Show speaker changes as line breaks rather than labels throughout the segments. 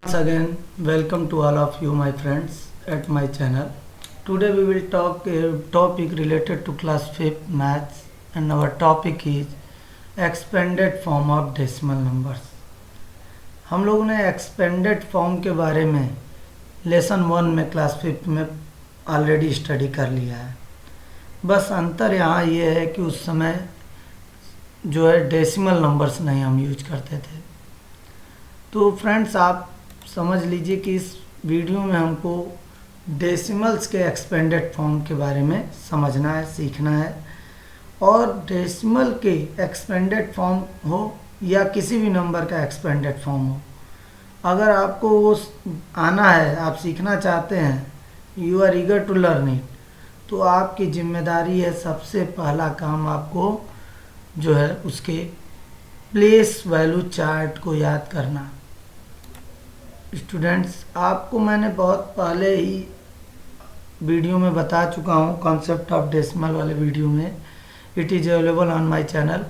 Once again, welcome to all of you, my friends, at my channel. Today we will talk a topic related to class 5th maths, and our topic is expanded form of decimal numbers. हम लोगों ने expanded form के बारे में lesson 1 में class 5th में already study कर लिया है। बस अंतर यहाँ ये है कि उस समय जो है डेसिमल नंबर्स नहीं हम यूज करते थे। तो फ्रेंड्स, आप समझ लीजिए कि इस वीडियो में हमको डेसिमल्स के एक्सपेंडेड फॉर्म के बारे में समझना है, सीखना है। और डेसिमल के एक्सपेंडेड फॉर्म हो या किसी भी नंबर का एक्सपेंडेड फॉर्म हो, अगर आपको वो आना है, आप सीखना चाहते हैं, you are eager to learn it, तो आपकी जिम्मेदारी है सबसे पहला काम आपको जो है उसके प्लेस वैल्यू चार्ट को याद करना। स्टूडेंट्स, आपको मैंने बहुत पहले ही वीडियो में बता चुका हूँ, कॉन्सेप्ट ऑफ डेसिमल वाले वीडियो में। It is available on my channel.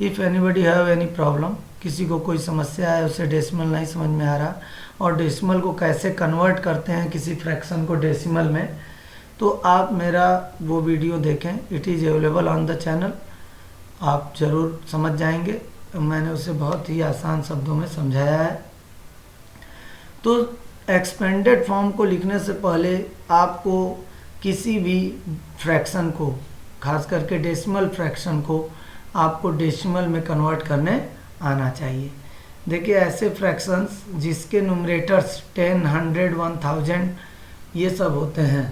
If anybody have any problem, किसी को कोई समस्या है, उसे डेसिमल नहीं समझ में आ रहा और डेसिमल को कैसे कन्वर्ट करते हैं किसी फ्रैक्शन को डेसिमल में, तो आप मेरा वो वीडियो देखें। It is available on the channel. आप ज़रूर समझ जाएंगे। मैंने उसे बहुत ही आसान शब्दों में समझाया है। तो एक्सपेंडेड फॉर्म को लिखने से पहले आपको किसी भी फ्रैक्शन को, खास करके डेसिमल फ्रैक्शन को, आपको डेसिमल में कन्वर्ट करने आना चाहिए। देखिए, ऐसे फ्रैक्शंस जिसके न्यूमरेटर्स 10, 100, 1000 ये सब होते हैं,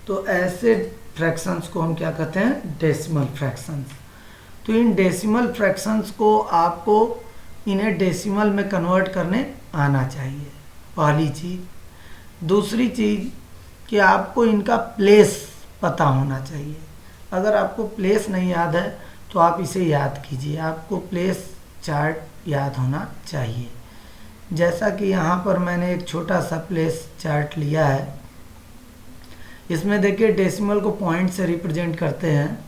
तो ऐसे फ्रैक्शंस को हम क्या कहते हैं? Decimal fractions. तो इन डेसिमल फ्रैक्शंस को आपको इन्हें डेसिमल में कन्वर्ट करने आना चाहिए, पहली चीज़। दूसरी चीज़ कि आपको इनका प्लेस पता होना चाहिए। अगर आपको प्लेस नहीं याद है तो आप इसे याद कीजिए, आपको प्लेस चार्ट याद होना चाहिए। जैसा कि यहाँ पर मैंने एक छोटा सा प्लेस चार्ट लिया है। इसमें देखिए, डेसिमल को पॉइंट से रिप्रेजेंट करते हैं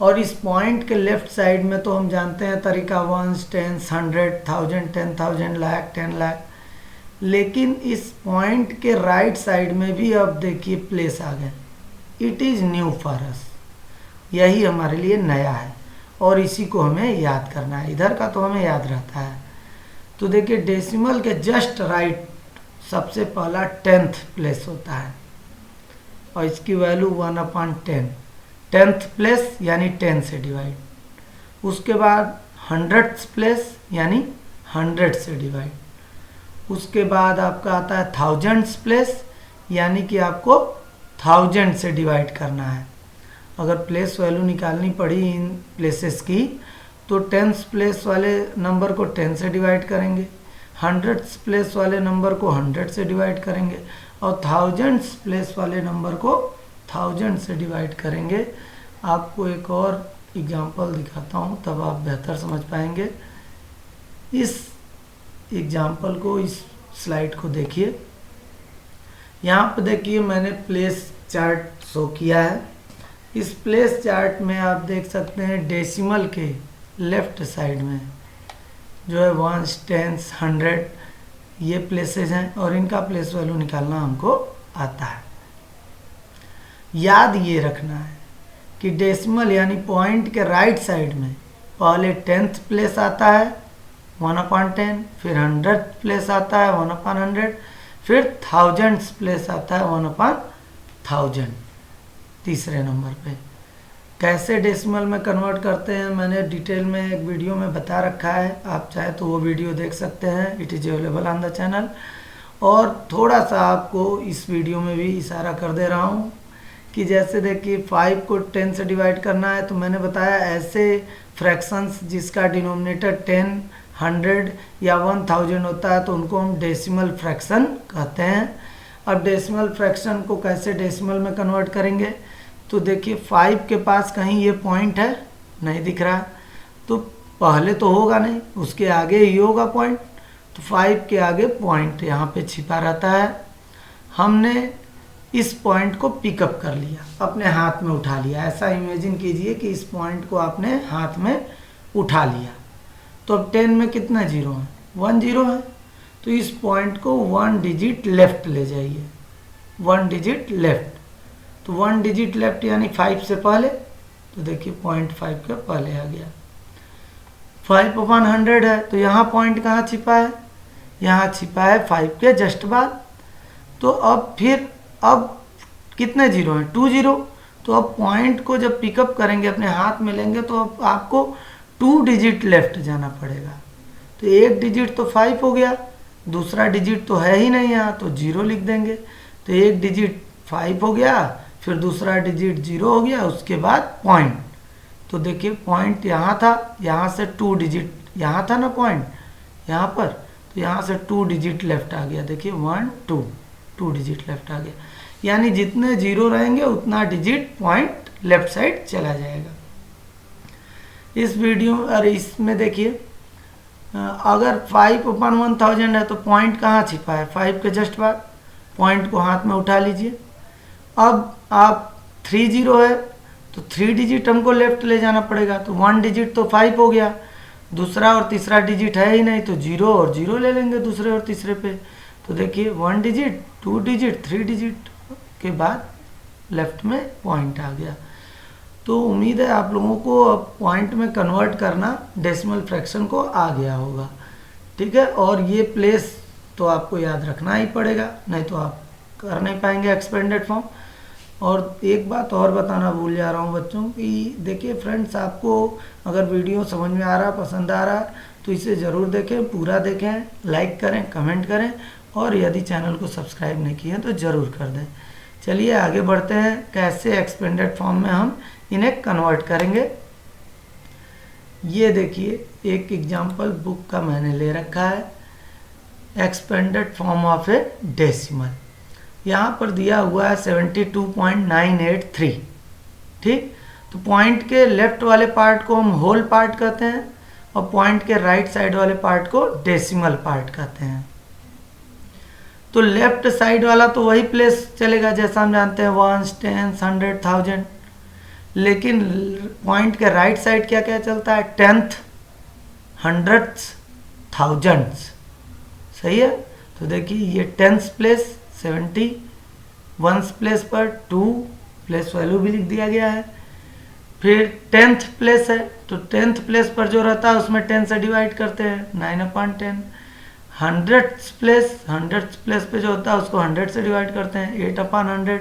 और इस पॉइंट के लेफ्ट साइड में तो हम जानते हैं तरीका 1, 10, 100, 1000, 10,000, लाख, 10 लाख। लेकिन इस पॉइंट के राइट साइड में भी अब देखिए प्लेस आ गए। It is new for us, यही हमारे लिए नया है और इसी को हमें याद करना है। इधर का तो हमें याद रहता है। तो देखिए, डेसिमल के जस्ट राइट सबसे पहला 10th प्लेस होता है और इसकी वैल्यू 1/10, 10th प्लेस यानी 10 से डिवाइड। उसके बाद 100th प्लेस यानी 100 से डिवाइड। उसके बाद आपका आता है 1000th प्लेस, यानी कि आपको 1000 से डिवाइड करना है। अगर प्लेस वैल्यू निकालनी पड़ी इन प्लेसेस की, तो 10th प्लेस वाले नंबर को 10 से डिवाइड करेंगे, 100th प्लेस वाले नंबर को 100 से डिवाइड करेंगे और 1000th प्लेस वाले नंबर को 1000 से डिवाइड करेंगे। आपको एक और एग्जांपल दिखाता हूँ, तब आप बेहतर समझ पाएंगे। इस एग्जाम्पल को, इस स्लाइड को देखिए। यहाँ पर देखिए, मैंने प्लेस चार्ट शो किया है। इस प्लेस चार्ट में आप देख सकते हैं डेसिमल के लेफ्ट साइड में जो है 1, 10, 100 ये प्लेसेस हैं और इनका प्लेस वैल्यू निकालना हमको आता है। याद ये रखना है कि डेसिमल यानी पॉइंट के राइट साइड में पहले 10th प्लेस आता है 1/10, फिर 100th प्लेस आता है 1/100, फिर 1000th प्लेस आता है 1/1000 तीसरे नंबर पे। कैसे डेसिमल में कन्वर्ट करते हैं मैंने डिटेल में एक वीडियो में बता रखा है, आप चाहे तो वो वीडियो देख सकते हैं। It is available on the channel. और थोड़ा सा आपको इस वीडियो में भी इशारा कर दे रहा हूँ कि जैसे देखिए 5 को 10 से डिवाइड करना है, तो मैंने बताया ऐसे फ्रैक्शंस जिसका डिनोमिनेटर 10, 100 या 1000 होता है, तो उनको हम डेसिमल फ्रैक्शन कहते हैं। अब डेसिमल फ्रैक्शन को कैसे डेसिमल में कन्वर्ट करेंगे? तो देखिए, 5 के पास कहीं ये पॉइंट है, नहीं दिख रहा, तो पहले तो होगा नहीं, उसके आगे ही होगा पॉइंट। तो 5 के आगे पॉइंट यहाँ पे छिपा रहता है। हमने इस पॉइंट को पिकअप कर लिया, अपने हाथ में उठा लिया। ऐसा इमेजिन कीजिए कि इस पॉइंट को आपने हाथ में उठा लिया। तो अब 10 में कितना जीरो है? 1 0 है। तो इस पॉइंट को 1 डिजिट लेफ्ट ले जाइए, 1 डिजिट लेफ्ट। तो 1 डिजिट लेफ्ट यानी 5 से पहले, तो देखिए 0.5 के पहले आ गया। 5/100 है, तो यहाँ पॉइंट कहाँ छिपा है, यहाँ छिपा है 5 के जस्ट बाद। तो अब फिर अब कितने जीरो हैं, 2 जीरो। तो अब पॉइंट को जब पिकअप करेंगे, अपने हाथ में लेंगे, तो अब आपको 2 डिजिट लेफ्ट जाना पड़ेगा। तो एक डिजिट तो 5 हो गया, दूसरा डिजिट तो है ही नहीं यहाँ, तो 0 लिख देंगे। तो एक डिजिट 5 हो गया, फिर दूसरा डिजिट 0 हो गया, उसके बाद पॉइंट। तो देखिए पॉइंट यहाँ था, यहाँ से 2 डिजिट, यहाँ था ना पॉइंट यहाँ पर, तो यहाँ से 2 डिजिट लेफ्ट आ गया। देखिए 1 2 डिजिट लेफ्ट आ गया, यानी जितने जीरो रहेंगे उतना डिजिट पॉइंट लेफ्ट साइड चला जाएगा। इस वीडियो और इसमें देखिए अगर 5/1000 है तो पॉइंट कहाँ छिपा है, 5 के जस्ट बाद। पॉइंट को हाथ में उठा लीजिए। अब आप 3 जीरो है तो 3 डिजिट हमको लेफ्ट ले जाना पड़ेगा। तो 1 डिजिट तो 5 हो गया, दूसरा और तीसरा डिजिट है ही नहीं, तो 0 और 0 ले लेंगे दूसरे और तीसरे पे। तो देखिए 1 डिजिट 2 डिजिट 3 डिजिट के बाद लेफ्ट में पॉइंट आ गया। तो उम्मीद है आप लोगों को अब पॉइंट में कन्वर्ट करना डेसिमल फ्रैक्शन को आ गया होगा, ठीक है। और ये प्लेस तो आपको याद रखना ही पड़ेगा, नहीं तो आप कर नहीं पाएंगे एक्सपेंडेड फॉर्म। और एक बात और बताना भूल जा रहा हूँ बच्चों कि देखिए फ्रेंड्स, आपको अगर वीडियो समझ में आ रहा, पसंद आ रहा, तो इसे ज़रूर देखें, पूरा देखें, लाइक करें, कमेंट करें, और यदि चैनल को सब्सक्राइब नहीं किए तो ज़रूर कर दें। चलिए आगे बढ़ते हैं, कैसे एक्सपेंडेड फॉर्म में हम इन्हें कन्वर्ट करेंगे। ये देखिए एक एग्जाम्पल बुक का मैंने ले रखा है, expanded form of A decimal. यहाँ पर दिया हुआ है 72.983, ठीक। तो पॉइंट के लेफ्ट वाले पार्ट को हम होल पार्ट कहते हैं, और पॉइंट के राइट साइड वाले पार्ट को डेसिमल पार्ट कहते हैं। तो लेफ्ट साइड वाला तो वही प्लेस चलेगा जैसा हम जानते हैं, 1s 10s 100 1000। लेकिन पॉइंट के राइट साइड क्या क्या चलता है, 10th 100th 1000s, सही है। तो देखिए ये 10th प्लेस 70, 1s प्लेस पर 2 प्लेस वैल्यू भी लिख दिया गया है। फिर 10th प्लेस है, तो 10th प्लेस पर जो रहता है उसमें 10 से डिवाइड करते हैं, 9/10। 100th प्लेस पे जो होता है उसको 100 से डिवाइड करते हैं, 8/100।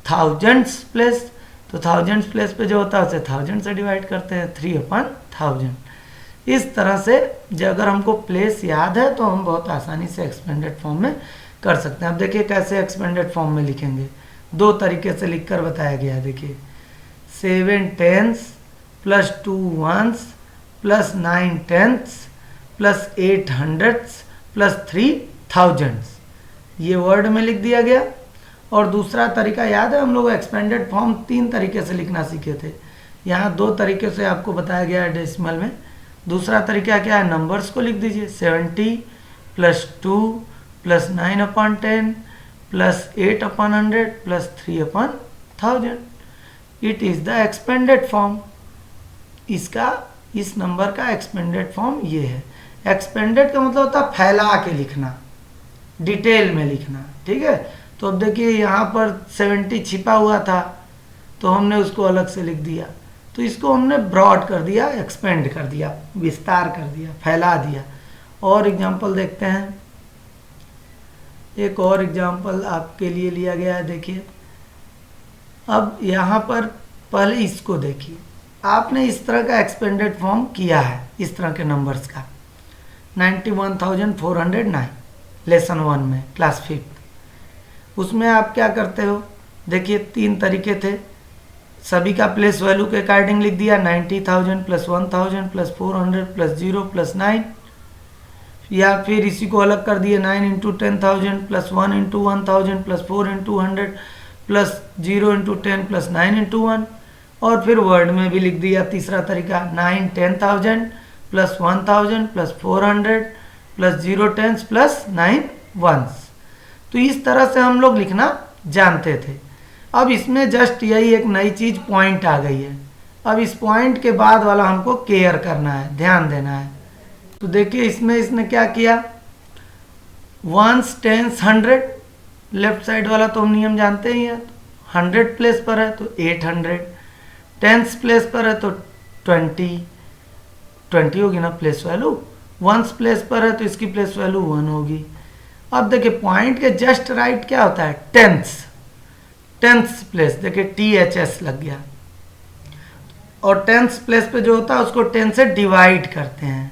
1000th प्लेस, तो 1000th प्लेस पे जो होता है उसे 1000 से डिवाइड करते हैं, 3/1000। इस तरह से जो अगर हमको प्लेस याद है तो हम बहुत आसानी से एक्सपेंडेड फॉर्म में कर सकते हैं। अब देखिए कैसे एक्सपेंडेड फॉर्म में लिखेंगे, 2 तरीके से लिखकर बताया गया है। देखिए 7 10s plus 2 1s plus 9 10s plus 8 100s plus 3 1000s, ये वर्ड में लिख दिया गया। और दूसरा तरीका याद है, हम लोग एक्सपेंडेड फॉर्म 3 तरीके से लिखना सीखे थे, यहाँ 2 तरीके से आपको बताया गया है डेसिमल में। दूसरा तरीका क्या है, नंबर्स को लिख दीजिए, 70 plus 2 plus 9/10 plus 8/100 plus 3/1000। It is the expanded form. इसका, इस नंबर का एक्सपेंडेड फॉर्म ये है। एक्सपेंडेड का मतलब होता है फैला के लिखना, डिटेल में लिखना, ठीक है। तो अब देखिए यहाँ पर 70 छिपा हुआ था, तो हमने उसको अलग से लिख दिया, तो इसको हमने ब्रॉड कर दिया, एक्सपेंड कर दिया, विस्तार कर दिया, फैला दिया। और एग्जांपल देखते हैं, एक और एग्जांपल आपके लिए लिया गया है। देखिए अब यहाँ पर पहले इसको देखिए, आपने इस तरह का एक्सपेंडेड फॉर्म किया है, इस तरह के नंबर्स का, 91,409 लेसन 1 में क्लास 5th। उसमें आप क्या करते हो, देखिए 3 तरीके थे, सभी का प्लेस वैल्यू के अकॉर्डिंग लिख दिया, 90,000 प्लस 1000 प्लस 400 प्लस 0 प्लस 9, या फिर इसी को अलग कर दिए, 9 into 10,000 plus 1 into 1000 plus 4 into 100 plus 0 into 10 plus 9 into 1। और फिर वर्ड में भी लिख दिया तीसरा तरीका, 9 10,000 plus 1000 plus 400 plus 0 10 plus 9 1s। तो इस तरह से हम लोग लिखना जानते थे। अब इसमें जस्ट यही एक नई चीज़ पॉइंट आ गई है। अब इस पॉइंट के बाद वाला हमको केयर करना है, ध्यान देना है। तो देखिए इसमें इसने क्या किया, वंस, टेंस, 100, लेफ्ट साइड वाला तो हम नियम जानते ही हैं। 100 प्लेस पर है तो 800, टेंस प्लेस पर है तो 20 होगी ना प्लेस वैल्यू। वंस प्लेस पर है तो इसकी प्लेस वैल्यू 1 होगी। अब देखिए पॉइंट के जस्ट राइट क्या होता है, टेंस प्लेस, देखिए THS लग गया। और टेंस प्लेस पे जो होता है उसको 10 से डिवाइड करते हैं,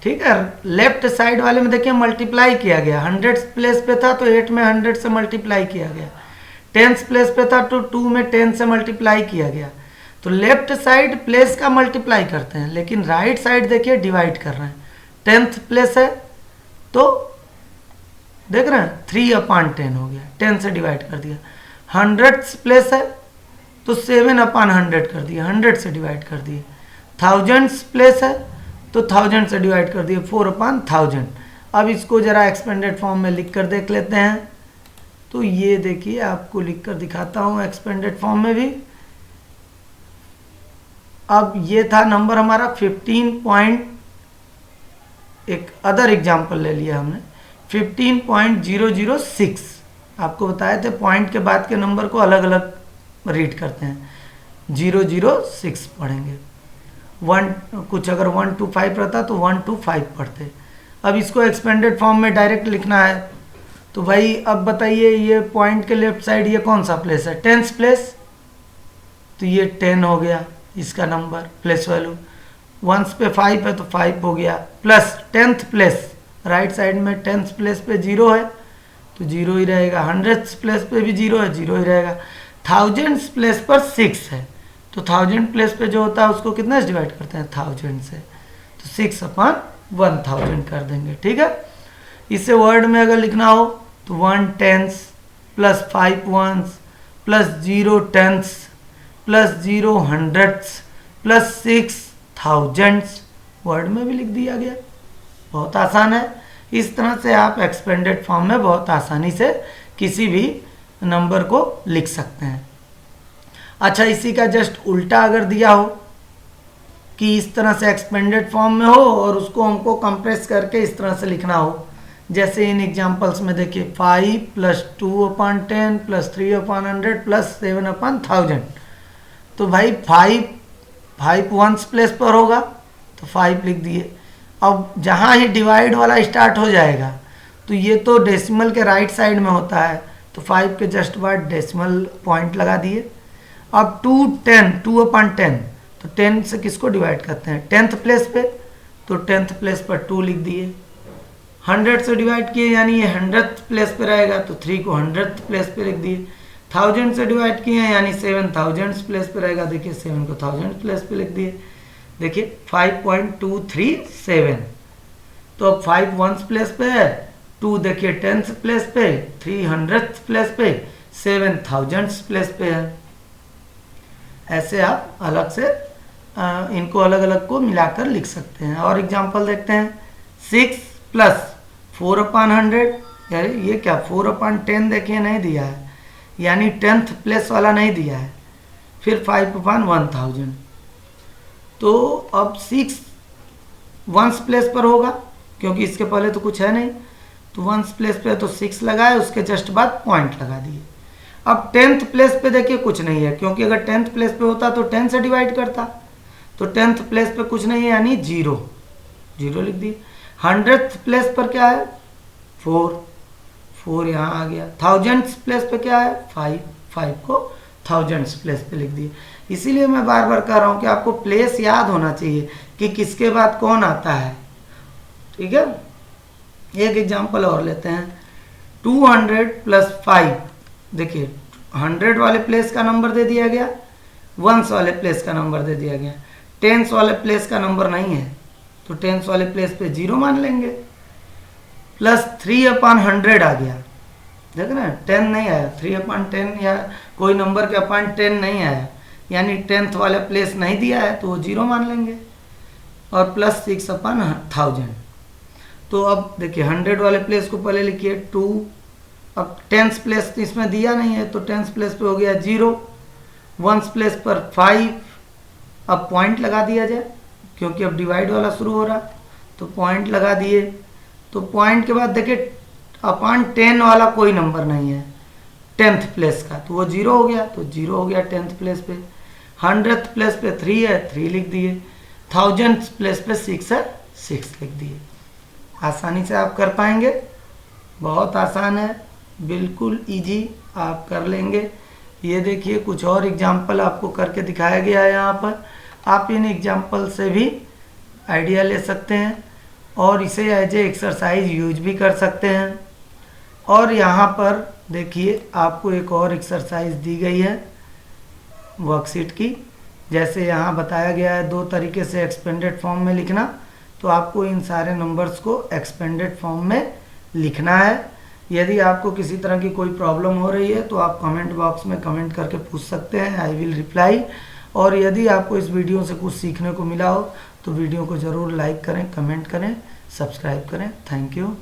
ठीक है। लेफ्ट साइड वाले में देखिए मल्टीप्लाई किया गया, 100 प्लेस पे था तो 8 में 100 से मल्टीप्लाई किया गया, टेंस प्लेस पे था तो 2 में 10 से मल्टीप्लाई किया गया। तो लेफ्ट साइड प्लेस का मल्टीप्लाई करते हैं, लेकिन राइट साइड देखिए डिवाइड कर रहे हैं। 10th प्लेस है तो देख रहे हैं 3/10 हो गया, 10 से डिवाइड कर दिया। 100th प्लेस है तो 7/100 कर दिया, 100 से डिवाइड कर दिए। 1000th प्लेस है तो 1000 से डिवाइड कर दिए, 4/1000। अब इसको जरा एक्सपेंडेड फॉर्म में लिख कर देख लेते हैं। तो ये देखिए आपको लिख कर दिखाता हूँ एक्सपेंडेड फॉर्म में भी। अब ये था नंबर हमारा 15 एक अदर एग्जाम्पल ले लिया हमने, 15.006। आपको बताए थे पॉइंट के बाद के नंबर को अलग अलग रीड करते हैं, 006 पढ़ेंगे। 1 कुछ अगर 1 to 5 रहता तो 1 to 5 पढ़ते। अब इसको एक्सपेंडेड फॉर्म में डायरेक्ट लिखना है तो भाई अब बताइए ये पॉइंट के लेफ्ट साइड ये कौन सा प्लेस है, 10th प्लेस, तो ये 10 हो गया इसका नंबर प्लेस वैल्यू। वंस पे 5 है तो 5 हो गया, plus 10th place, right side में 10th प्लेस पे 0 है तो 0 ही रहेगा। 100th प्लेस पे भी 0 है, 0 ही रहेगा। 1000th प्लेस पर 6 है तो 1000 प्लेस पे जो होता है उसको कितना से डिवाइड करते हैं, 1000 से, तो 6/1000 कर देंगे, ठीक है। इसे वर्ड में अगर लिखना हो तो 1 10th plus 5 1s plus 0 10ths plus 0 100ths plus 6 1000s word में भी लिख दिया गया। बहुत आसान है। इस तरह से आप एक्सपेंडेड फॉर्म में बहुत आसानी से किसी भी नंबर को लिख सकते हैं। अच्छा, इसी का जस्ट उल्टा अगर दिया हो कि इस तरह से एक्सपेंडेड फॉर्म में हो और उसको हमको कंप्रेस करके इस तरह से लिखना हो, जैसे इन एग्जांपल्स में देखिए 5 प्लस 2/10 प्लस 3/100 प्लस 7/1000। तो भाई 5 वंस प्लेस पर होगा तो 5 लिख दिए। अब जहाँ ही डिवाइड वाला स्टार्ट हो जाएगा तो ये तो डेसिमल के राइट साइड में होता है तो 5 के जस्ट बाद डेसिमल पॉइंट लगा दिए। अब 2/10 तो 10 से किसको डिवाइड करते हैं, 10th प्लेस पे, तो 10th प्लेस पर 2 लिख दिए। 100 से डिवाइड किए यानी ये 100th प्लेस पे रहेगा तो 3 को 100th प्लेस पे लिख दिए। 1000 से डिवाइड किए यानी 7000 प्लेस पे रहेगा, देखिए 7 को 1000 प्लेस पे लिख दिए। देखिए 5.237। तो अब 5 वंस प्लेस पे है, 2 देखिए 10th प्लेस पे, 3 100th प्लेस पे, 7 1000 प्लेस पे है। ऐसे आप अलग से इनको अलग अलग को मिलाकर लिख सकते हैं। और एग्जांपल देखते हैं, 6 प्लस 4/100, यानी ये क्या 4/10 देखिए नहीं दिया है, यानी 10th प्लेस वाला नहीं दिया है। फिर 5/1000, तो अब 6 वंस प्लेस पर होगा क्योंकि इसके पहले तो कुछ है नहीं, तो वंस प्लेस पे तो 6 लगाए, उसके जस्ट बाद पॉइंट लगा दिए। अब 10th प्लेस पे देखिए कुछ नहीं है, क्योंकि अगर 10th प्लेस पे होता तो 10 से डिवाइड करता, तो 10th प्लेस पे कुछ नहीं है यानी 0 लिख दिए। 100th प्लेस पर क्या है, 4 यहाँ आ गया। 1000th प्लेस पे क्या है, 5 को 1000th प्लेस पे लिख दिए। इसीलिए मैं बार बार कह रहा हूँ कि आपको प्लेस याद होना चाहिए कि किसके बाद कौन आता है, ठीक है। एक एग्जांपल और लेते हैं, 200 प्लस 5, देखिए 100 वाले प्लेस का नंबर दे दिया गया, वंस वाले प्लेस का नंबर दे दिया गया, टेंस वाले प्लेस का नंबर नहीं है तो टेंस वाले प्लेस पे 0 मान लेंगे। प्लस 3/100 आ गया, देख रहे हैं 10 नहीं आया, 3/10 या कोई नंबर के अपॉन 10 नहीं आया, यानी 10th वाला प्लेस नहीं दिया है तो वो 0 मान लेंगे। और प्लस 6/1000, तो अब देखिए 100 वाले प्लेस को पहले लिखिए 2, अब 10th प्लेस तो इसमें दिया नहीं है तो 10th प्लेस पे हो गया 0, वंस प्लेस पर 5, अब पॉइंट लगा दिया जाए क्योंकि अब डिवाइड वाला शुरू हो रहा, तो पॉइंट लगा दिए। तो पॉइंट के बाद देखिए अपॉन 10 वाला कोई नंबर नहीं है 10th प्लेस का, तो वो 0 हो गया, तो 0 हो गया 10th प्लेस पे। 100th प्लेस पे 3 है, 3 लिख दिए। 1000th प्लेस पे 6 है, 6 लिख दिए। आसानी से आप कर पाएंगे, बहुत आसान है, बिल्कुल इजी, आप कर लेंगे। ये देखिए कुछ और एग्जाम्पल आपको करके दिखाया गया है यहाँ पर। आप इन एग्जाम्पल से भी आइडिया ले सकते हैं और इसे एज ए एक्सरसाइज यूज भी कर सकते हैं। और यहाँ पर देखिए आपको एक और एक्सरसाइज दी गई है वर्कशीट की। जैसे यहाँ बताया गया है 2 तरीके से एक्सपेंडेड फॉर्म में लिखना, तो आपको इन सारे नंबर्स को एक्सपेंडेड फॉर्म में लिखना है। यदि आपको किसी तरह की कोई प्रॉब्लम हो रही है तो आप कमेंट बॉक्स में कमेंट करके पूछ सकते हैं, आई विल रिप्लाई। और यदि आपको इस वीडियो से कुछ सीखने को मिला हो तो वीडियो को ज़रूर लाइक करें, कमेंट करें, सब्सक्राइब करें। Thank you.